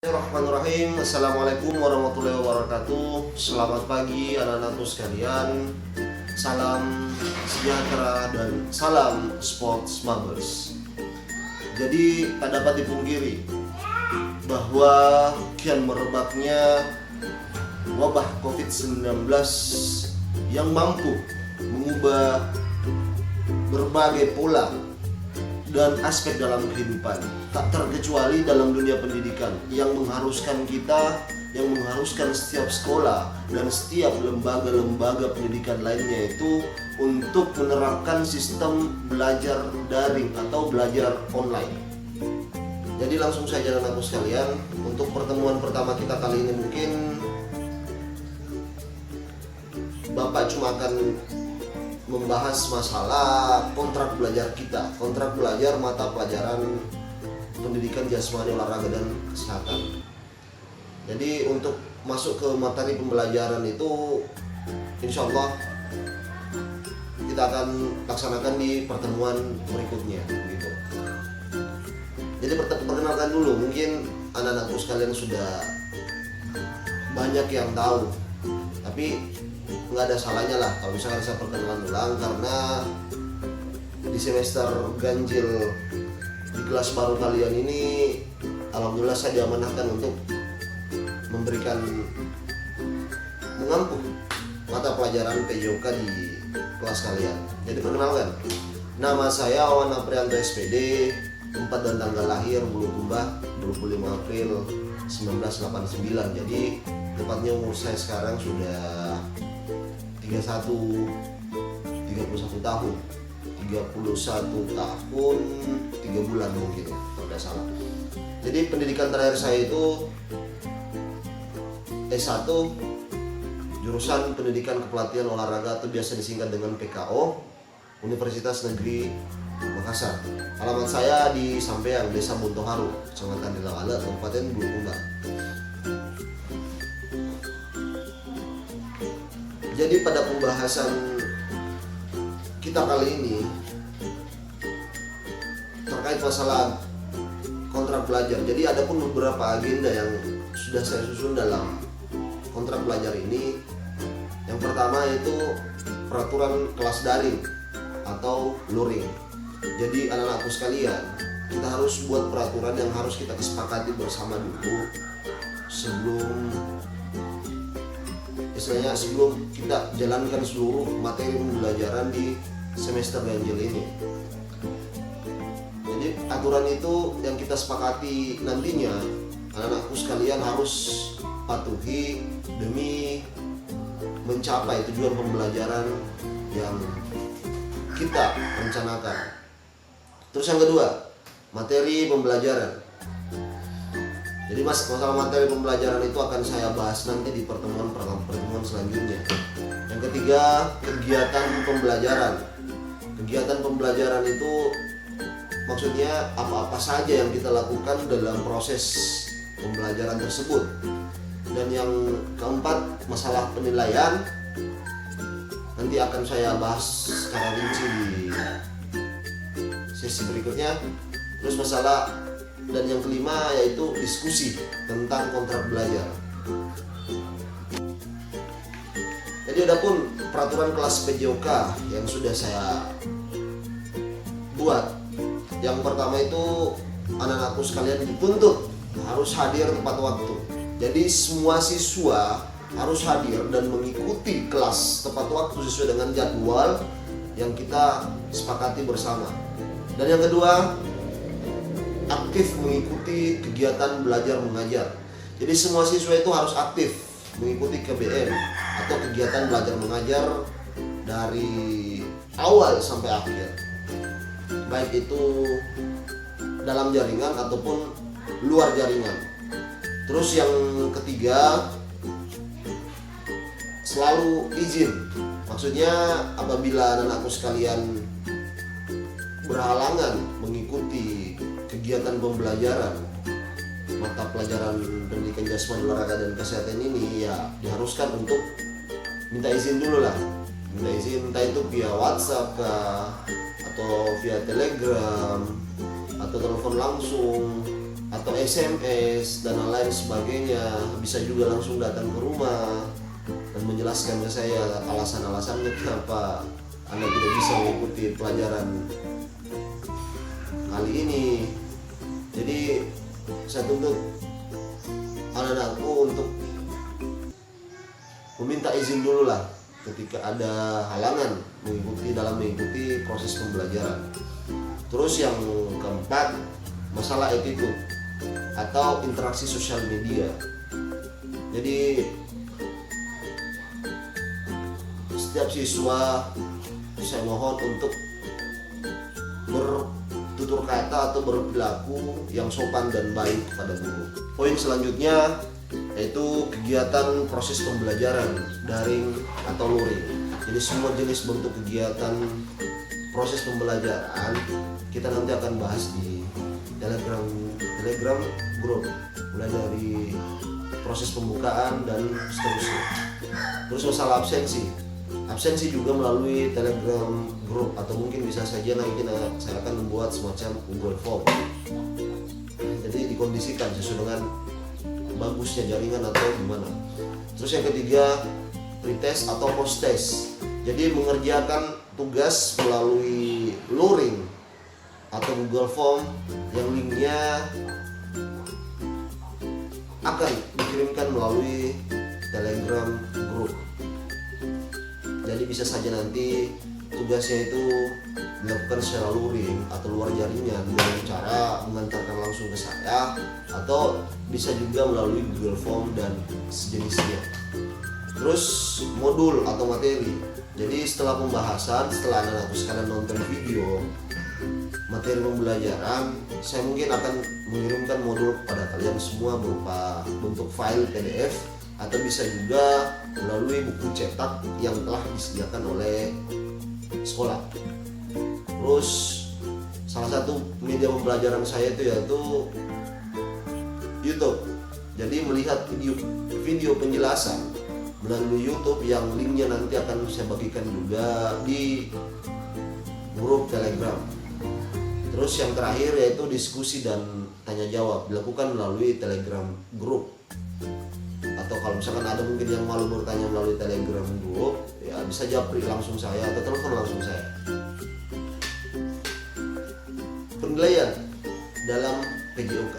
Bismillahirrahmanirrahim. Assalamualaikum warahmatullahi wabarakatuh. Selamat pagi anak-anakku sekalian. Salam sejahtera dan salam sports lovers. Jadi tak dapat dipungkiri bahwa kian merebaknya wabah COVID-19 yang mampu mengubah berbagai pola dan aspek dalam kehidupan, tak terkecuali dalam dunia pendidikan yang mengharuskan setiap sekolah dan setiap lembaga-lembaga pendidikan lainnya itu untuk menerapkan sistem belajar daring atau belajar online. Jadi langsung saja anak-anakku sekalian, untuk pertemuan pertama kita kali ini mungkin Bapak cuma akan membahas masalah kontrak belajar kita, kontrak belajar mata pelajaran pendidikan jasmani, olahraga, dan kesehatan. Jadi untuk masuk ke materi pembelajaran itu insya Allah kita akan laksanakan di pertemuan berikutnya gitu. Jadi perkenalkan dulu, mungkin anak-anakku sekalian sudah banyak yang tahu, tapi nggak ada salahnya lah kalau misalkan saya perkenalan ulang, karena di semester ganjil di kelas baru kalian ini alhamdulillah saya diamanahkan untuk mengampu mata pelajaran PJOK di kelas kalian. Jadi perkenalkan, nama saya Awan Aprianto SPD, tempat dan tanggal lahir Bulukumba 25 April 1989. Jadi tepatnya umur saya sekarang sudah 31 tahun 3 bulan mungkin ya, kalau tidak salah. Jadi pendidikan terakhir saya itu S1 jurusan Pendidikan Kepelatihan Olahraga atau biasa disingkat dengan PKO, Universitas Negeri Makassar. Alamat saya di Sampeang, Desa Bontoharu, Kecamatan Dilangala, Kabupaten Bulukumba. Jadi pada pembahasan kita kali ini terkait masalah kontrak belajar. Jadi ada pun beberapa agenda yang sudah saya susun dalam kontrak belajar ini. Yang pertama itu peraturan kelas daring atau luring. Jadi anak-anakku sekalian, kita harus buat peraturan yang harus kita kesepakati bersama dulu sebelum kita jalankan seluruh materi pembelajaran di semester ganjil ini. Jadi aturan itu yang kita sepakati nantinya anak-anakku sekalian harus patuhi demi mencapai tujuan pembelajaran yang kita rencanakan. Terus yang kedua, materi pembelajaran. Jadi masalah materi pembelajaran itu akan saya bahas nanti di pertemuan selanjutnya. Yang ketiga, kegiatan pembelajaran. Kegiatan pembelajaran itu maksudnya apa-apa saja yang kita lakukan dalam proses pembelajaran tersebut. Dan yang keempat, masalah penilaian. Nanti akan saya bahas secara rinci di sesi berikutnya. Terus dan yang kelima yaitu diskusi tentang kontrak belajar. Jadi ada pun peraturan kelas PJOK yang sudah saya buat. Yang pertama itu anak-anakku sekalian dituntut harus hadir tepat waktu. Jadi semua siswa harus hadir dan mengikuti kelas tepat waktu sesuai dengan jadwal yang kita sepakati bersama. Dan yang kedua, aktif mengikuti kegiatan belajar mengajar. Jadi semua siswa itu harus aktif mengikuti KBM atau kegiatan belajar mengajar dari awal sampai akhir, baik itu dalam jaringan ataupun luar jaringan. Terus yang ketiga, selalu izin. Maksudnya apabila anak-anakku sekalian berhalangan mengikuti kegiatan pembelajaran mata pelajaran pendidikan jasmani, olahraga, dan kesehatan ini, ya diharuskan untuk minta izin dulu lah. Minta izin entah itu via WhatsApp kah, atau via Telegram, atau telepon langsung, atau SMS dan lain sebagainya, bisa juga langsung datang ke rumah dan menjelaskan ke saya alasan-alasannya kenapa Anda tidak bisa mengikuti pelajaran kali ini. Jadi saya tuntut anak-anakku untuk meminta izin dulu lah ketika ada halangan mengikuti proses pembelajaran. Terus yang keempat, masalah attitude atau interaksi sosial media. Jadi setiap siswa saya mohon untuk bertutur kata atau berperilaku yang sopan dan baik pada guru. Poin selanjutnya yaitu kegiatan proses pembelajaran daring atau luring. Jadi semua jenis bentuk kegiatan proses pembelajaran kita nanti akan bahas di Telegram group, mulai dari proses pembukaan dan seterusnya. Terus masalah absensi juga melalui Telegram group, atau mungkin bisa saja nanti saya akan membuat semacam Google Form. Jadi dikondisikan sesuai dengan bagusnya jaringan atau gimana. Terus yang ketiga, pretest atau post test. Jadi mengerjakan tugas melalui luring atau Google Form yang linknya akan dikirimkan melalui Telegram group. Jadi bisa saja nanti tugasnya itu dilakukan secara luring atau luar jaringan dengan cara mengantarkan langsung ke saya, atau bisa juga melalui Google Form dan sejenisnya. Terus modul atau materi. Jadi setelah pembahasan, setelah anak-anakku sekalian nonton video materi pembelajaran, saya mungkin akan mengirimkan modul kepada kalian semua berupa bentuk file PDF, atau bisa juga melalui buku cetak yang telah disediakan oleh sekolah. Terus salah satu media pembelajaran saya itu yaitu YouTube. Jadi melihat video penjelasan melalui YouTube yang linknya nanti akan saya bagikan juga di grup Telegram. Terus yang terakhir yaitu diskusi dan tanya jawab dilakukan melalui Telegram group. Atau kalau misalkan ada mungkin yang malu bertanya melalui Telegram group, ya bisa japri langsung saya atau telepon langsung saya. Penilaian dalam PJOK.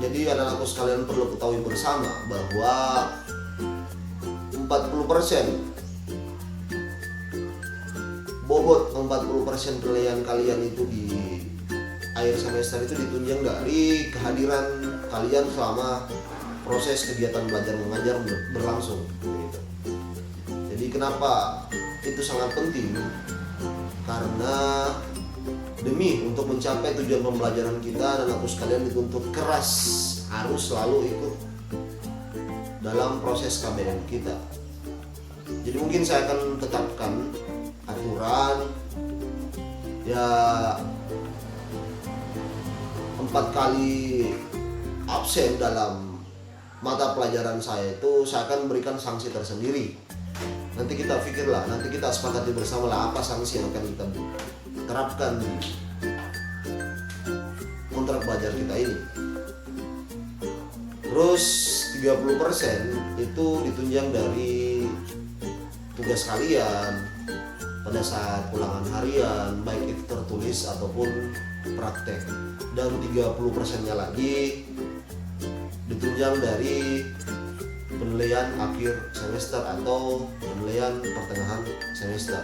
Jadi anak-anakku sekalian perlu ketahui bersama bahwa 40% bobot 40% penilaian kalian itu di akhir semester itu ditunjang dari kehadiran kalian selama proses kegiatan belajar mengajar berlangsung gitu. Jadi kenapa itu sangat penting? Karena demi untuk mencapai tujuan pembelajaran kita, dan aku sekalian dituntut keras harus selalu ikut dalam proses KBM kita. Jadi mungkin saya akan tetapkan aturan ya 4 kali absen dalam mata pelajaran saya itu saya akan berikan sanksi tersendiri. Nanti kita pikirlah, nanti kita sepakati bersama lah apa sanksi yang akan kita terapkan di kontrak belajar kita ini. Terus 30% itu ditunjang dari tugas kalian pada saat ulangan harian, baik itu tertulis ataupun praktek. Dan 30%-nya lagi ditunjang dari penilaian akhir semester atau penilaian pertengahan semester.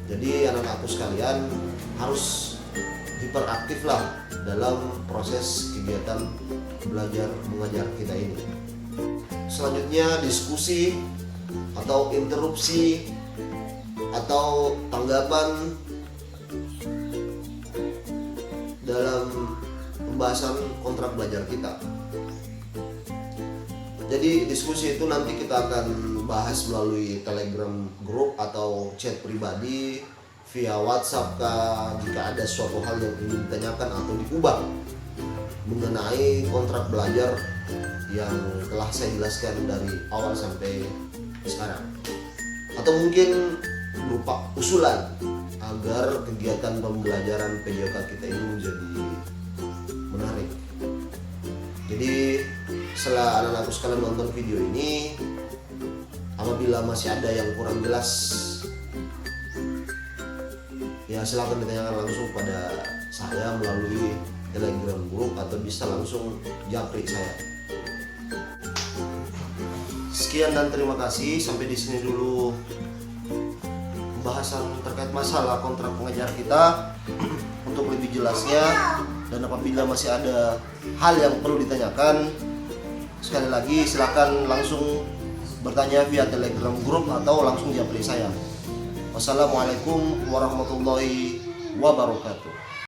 Jadi anak-anakku sekalian harus hiperaktif lah dalam proses kegiatan belajar mengajar kita ini. Selanjutnya diskusi atau interupsi atau tanggapan dalam pembahasan kontrak belajar kita. Jadi diskusi itu nanti kita akan bahas melalui Telegram group atau chat pribadi, via WhatsApp kah, jika ada suatu hal yang ingin ditanyakan atau diubah mengenai kontrak belajar yang telah saya jelaskan dari awal sampai sekarang. Atau mungkin berupa usulan agar kegiatan pembelajaran PJOK kita ini menjadi Jadi setelah anak-anakku sekalian nonton video ini, apabila masih ada yang kurang jelas, ya silakan ditanyakan langsung pada saya melalui Telegram group atau bisa langsung japri saya. Sekian dan terima kasih. Sampai di sini dulu pembahasan terkait masalah kontrak pengajar kita. Untuk lebih jelasnya dan apabila masih ada hal yang perlu ditanyakan, sekali lagi silakan langsung bertanya via Telegram group atau langsung japri saya. Wassalamualaikum warahmatullahi wabarakatuh.